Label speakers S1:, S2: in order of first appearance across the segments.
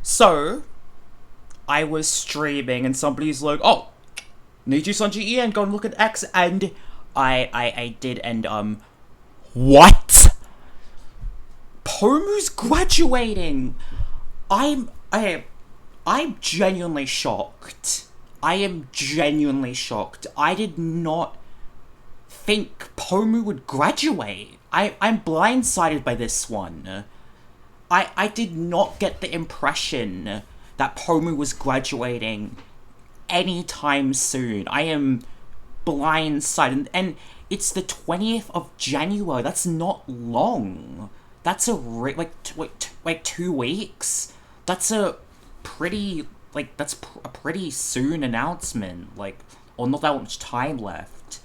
S1: So, I was streaming and somebody's like, oh, Nijisanji Ian, go and look at X, and I did, and what? Pomu's graduating! I'm genuinely shocked. I am genuinely shocked. I did not think Pomu would graduate. I'm blindsided by this one. I did not get the impression that Pomu was graduating anytime soon. I am blindsided. And it's the 20th of January. That's not long. That's a like 2 weeks. That's a pretty a pretty soon announcement. Like, or not that much time left.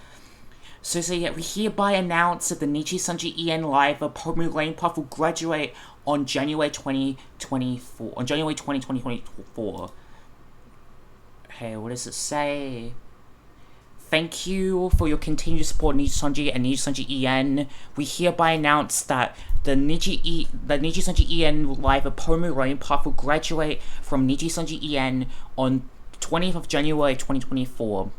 S1: So yeah, we hereby announce that the Nijisanji EN Live of Pomu Rainpuff will graduate on January 2024. On January 20, 2024. Hey, what does it say? Thank you for your continued support, Nijisanji and Nijisanji EN. We hereby announce that the Nijisanji EN Live of Pomu Rainpuff will graduate from Nijisanji EN on 20th of January 2024.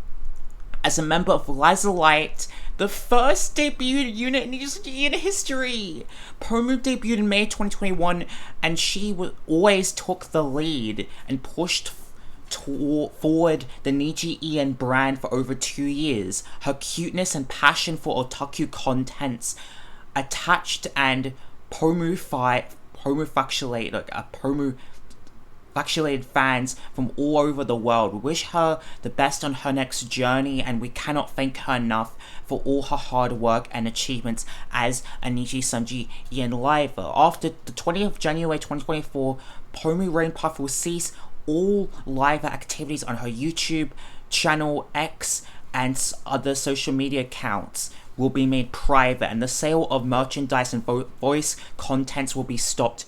S1: As a member of Lazarlight, the first debuted unit in Nijisanji EN history. Pomu debuted in May 2021, and she always took the lead and pushed forward the Niji EN brand for over 2 years. Her cuteness and passion for otaku contents attached and Pomu factuated fans from all over the world. We wish her the best on her next journey, and we cannot thank her enough for all her hard work and achievements as a Nijisanji EN Liver. After the 20th of January 2024, Pomu Rainpuff will cease all live activities on her YouTube channel, X, and other social media accounts will be made private, and the sale of merchandise and voice contents will be stopped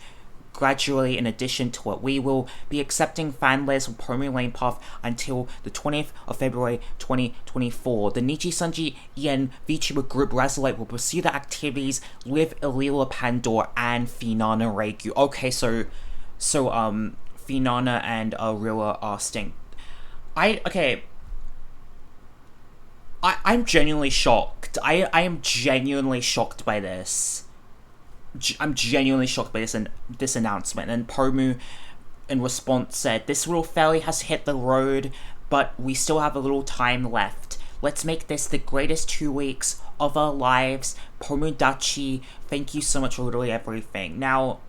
S1: gradually. In addition to it, we will be accepting fan letters from Pomu Rainpuff until the 20th of February 2024. The Nijisanji EN VTuber group Razorlight will pursue the activities with Ilila Pandora and Finana Reiku. Okay, so Finana and Rilla are stink. I'm genuinely shocked. I am genuinely shocked by this. I'm genuinely shocked by this announcement. And Pomu, in response, said, "This little fairy has hit the road, but we still have a little time left. Let's make this the greatest 2 weeks of our lives. Pomudachi, thank you so much for literally everything." Now,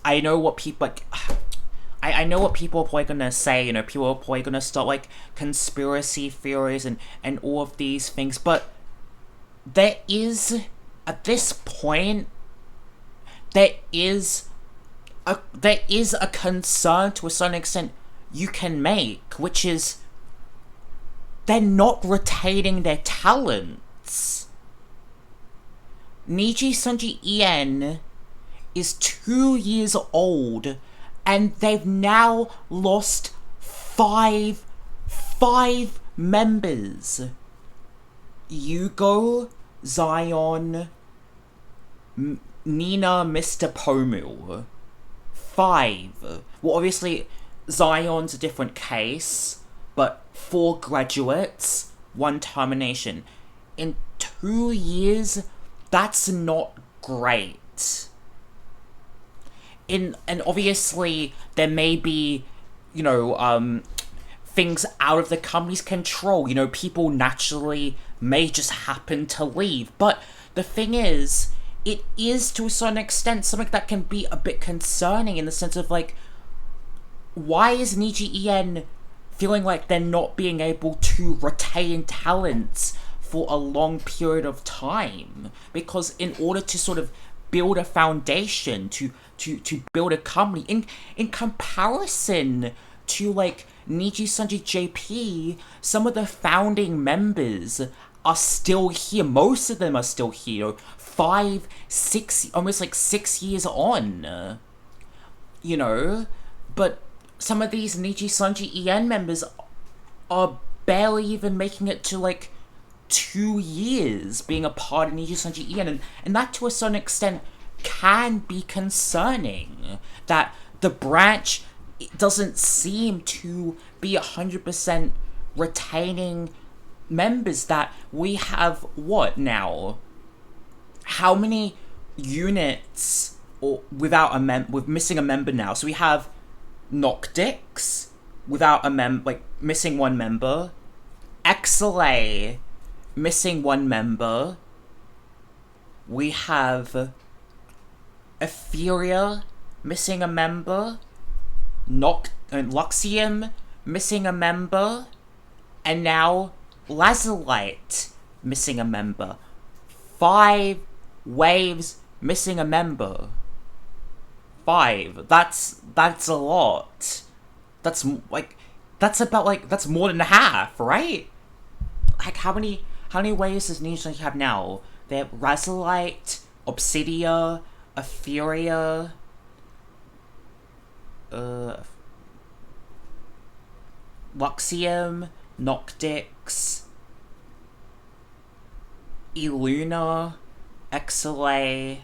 S1: I know what people I know what people are probably gonna say. People are probably gonna start like conspiracy theories and all of these things, but there is, at this point, there is a concern to a certain extent you can make, which is they're not retaining their talents. Nijisanji EN is 2 years old, and they've now lost five members. Yugo, Zion, Nina, Mr. Pomu. 5. Well, obviously, Zion's a different case, but 4 graduates, 1 termination. In 2 years, that's not great. And obviously, there may be, things out of the company's control. People naturally may just happen to leave. But the thing is, it is, to a certain extent, something that can be a bit concerning in the sense of, like, why is Niji EN feeling like they're not being able to retain talents for a long period of time? Because in order to sort of build a foundation, to build a company, in comparison to, like, Nijisanji JP, some of the founding members are still here. Most of them are still here. 5, 6, almost like 6 years on. But some of these Nijisanji EN members are barely even making it to, like, 2 years being a part of Nijisanji EN, and that, to a certain extent, can be concerning. That the branch doesn't seem to be 100% retaining members. That we have what now? How many units or without with missing a member now? So we have Noctix without a missing one member. Exile missing one member. We have Etheria missing a member. Luxium missing a member. And now Lazulite missing a member. 5 waves missing a member. 5. That's a lot. That's more than half, right? Like how many waves does Nijisanji have now? They have Razorite, Obsidia, Etheria, Luxium, Noctix, Eluna, Exile,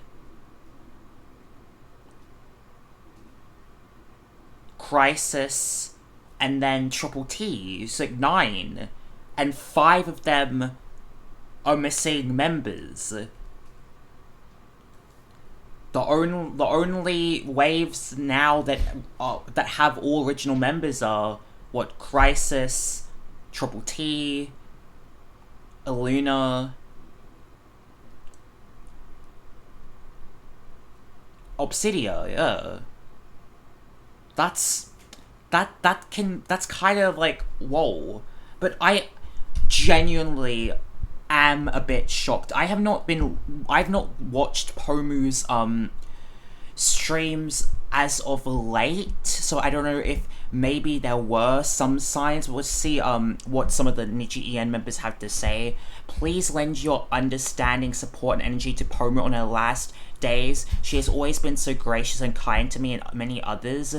S1: Crisis, and then Triple T. It's like 9. And 5 of them are missing members. The only waves now that have all original members are what? Crisis, Triple T, Eluna, Obsidia. Yeah, that's kind of like whoa. But I genuinely am a bit shocked. I've not watched Pomu's streams as of late, so I don't know if maybe there were some signs. We'll see what some of the Niji EN members have to say. Please lend your understanding, support, and energy to Pomu on her last days. She has always been so gracious and kind to me and many others.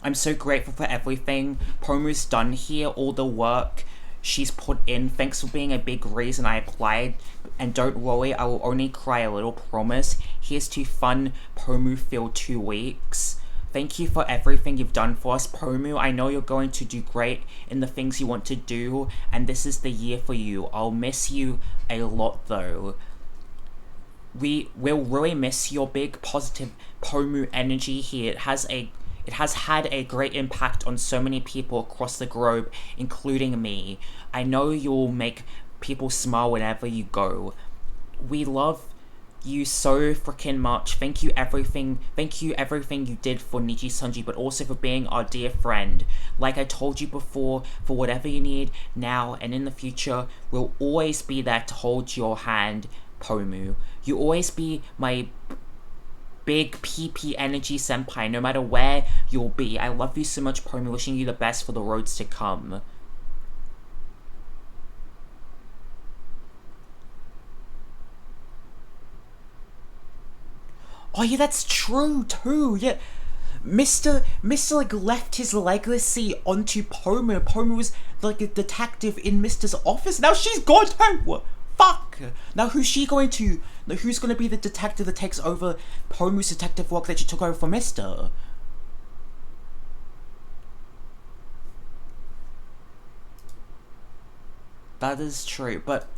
S1: I'm so grateful for everything Pomu's done here, all the work she's put in. Thanks for being a big reason I applied, and don't worry, I will only cry a little, promise. Here's to fun Pomu-filled 2 weeks. Thank you for everything you've done for us, Pomu. I know you're going to do great in the things you want to do, and this is the year for you. I'll miss you a lot though. We will really miss your big positive Pomu energy here. It has had a great impact on so many people across the globe, including me. I know you'll make people smile whenever you go. We love you so freaking much. Thank you everything you did for Nijisanji, but also for being our dear friend. Like I told you before, for whatever you need now and in the future, we'll always be there to hold your hand, Pomu. You always be my big PP energy senpai, no matter where you'll be. I love you so much, Pomu. Wishing you the best for the roads to come. Oh yeah, that's true too. Yeah, Mr. like left his legacy onto Pomu. Pomu was like a detective in Mr's office. Now she's gone home. What? Fuck! Now who's going to be the detective that takes over Pomu's detective work that she took over for Mr.? That is true, but,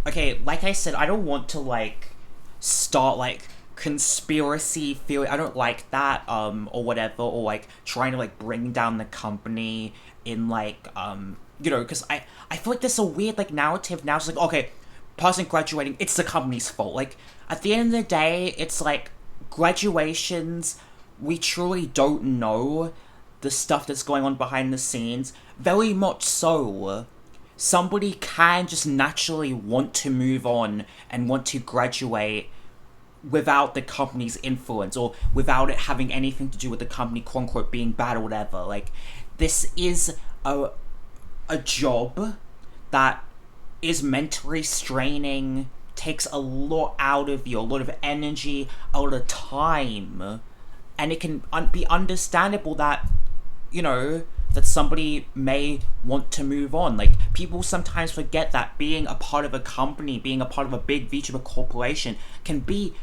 S1: okay, like I said, I don't want to, like, start, like, conspiracy theory. I don't like that, or whatever, or, like, trying to, like, bring down the company in, like, you know, because I feel like there's a weird, like, narrative now. It's like, okay, person graduating, it's the company's fault. Like, at the end of the day, it's like, graduations, we truly don't know the stuff that's going on behind the scenes. Very much so. Somebody can just naturally want to move on and want to graduate without the company's influence, or without it having anything to do with the company, quote unquote, being bad or whatever. Like, this is a job that is mentally straining, takes a lot out of you, a lot of energy, a lot of time, and it can be understandable that, you know, that somebody may want to move on. Like, people sometimes forget that being a part of a company, being a part of a big VTuber corporation can be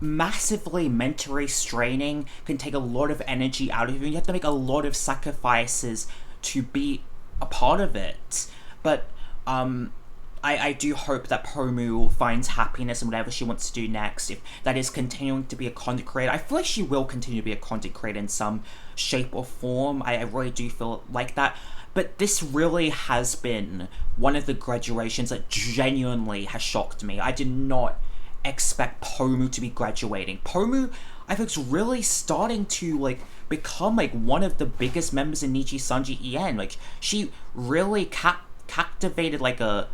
S1: massively mentally straining, can take a lot of energy out of you. You have to make a lot of sacrifices to be a part of it. But I do hope that Pomu finds happiness in whatever she wants to do next. If that is continuing to be a content creator, I feel like she will continue to be a content creator in some shape or form. I really do feel like that. But this really has been one of the graduations that genuinely has shocked me. I did not expect Pomu to be graduating. Pomu, I think, is really starting to like become like one of the biggest members in Nijisanji EN. Like she really captivated like an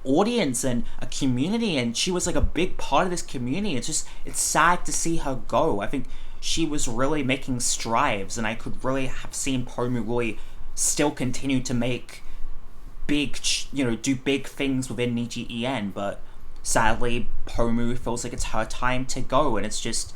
S1: audience and a community, and she was like a big part of this community. It's sad to see her go. I think she was really making strides, and I could really have seen Pomu really still continue to make big, do big things within Niji EN, but sadly, Pomu feels like it's her time to go, and it's just,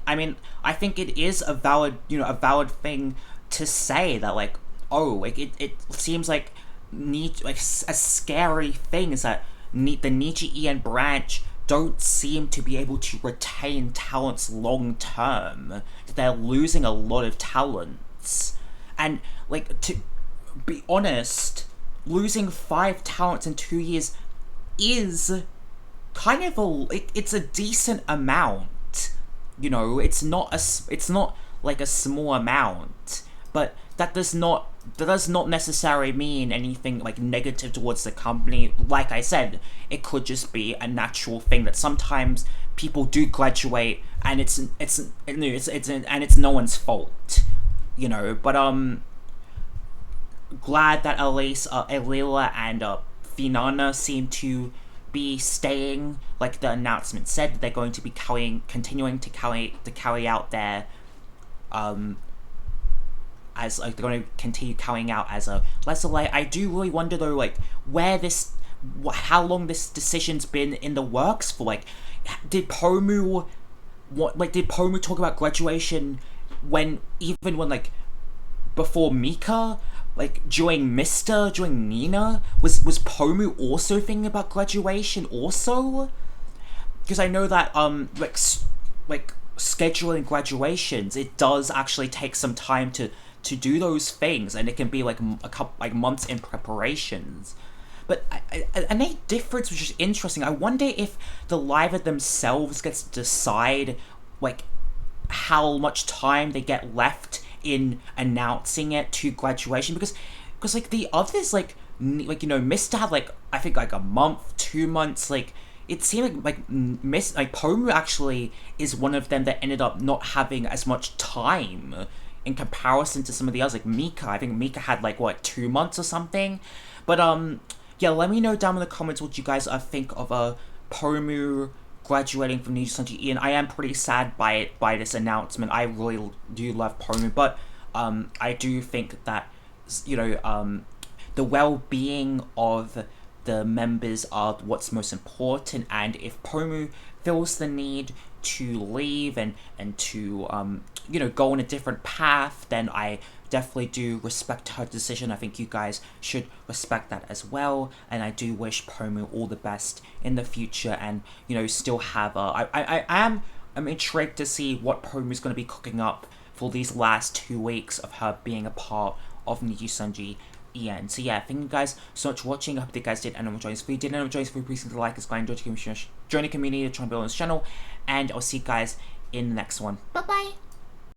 S1: I mean, I think it is a valid thing to say that, like, oh, like, it seems like, a scary thing is that the Niji EN branch don't seem to be able to retain talents long term. They're losing a lot of talents. And, like, to be honest, losing 5 talents in 2 years is kind of it's a decent amount. It's not like a small amount, but that does not necessarily mean anything like negative towards the company. Like I said, it could just be a natural thing that sometimes people do graduate, and it's no one's fault, But glad that Alila and Finana seem to be staying. Like the announcement said, they're going to be continuing to carry out their as like they're going to continue carrying out as a lesser light. I do really wonder though, like how long this decision's been in the works for. Like, did Pomu talk about graduation when like before Mika, like during Nina, was Pomu also thinking about graduation also? Because I know that like scheduling graduations, it does actually take some time to do those things, and it can be like a couple like months in preparations. But a difference which is interesting. I wonder if the Liver themselves gets to decide like how much time they get left in announcing it to graduation, because like the others missed to have like I think like a month, 2 months. Like it seemed like Pomu actually is one of them that ended up not having as much time in comparison to some of the others, like Mika. I think Mika had like 2 months or something. But yeah, let me know down in the comments what you guys think of Pomu graduating from Nijisanji EN. I am pretty sad by this announcement. I really do love Pomu, but I do think that the well-being of the members are what's most important, and if Pomu feels the need to leave and to go on a different path, then I definitely do respect her decision. I think you guys should respect that as well, and I do wish Pomu all the best in the future, and still have I'm intrigued to see what Pomu's going to be cooking up for these last 2 weeks of her being a part of Nijisanji EN. So yeah, thank you guys so much for watching. I hope you guys did and enjoy this video. If you did enjoy this video, please consider like, subscribe, join the community to try and build on this channel, and I'll see you guys in the next one. Bye bye.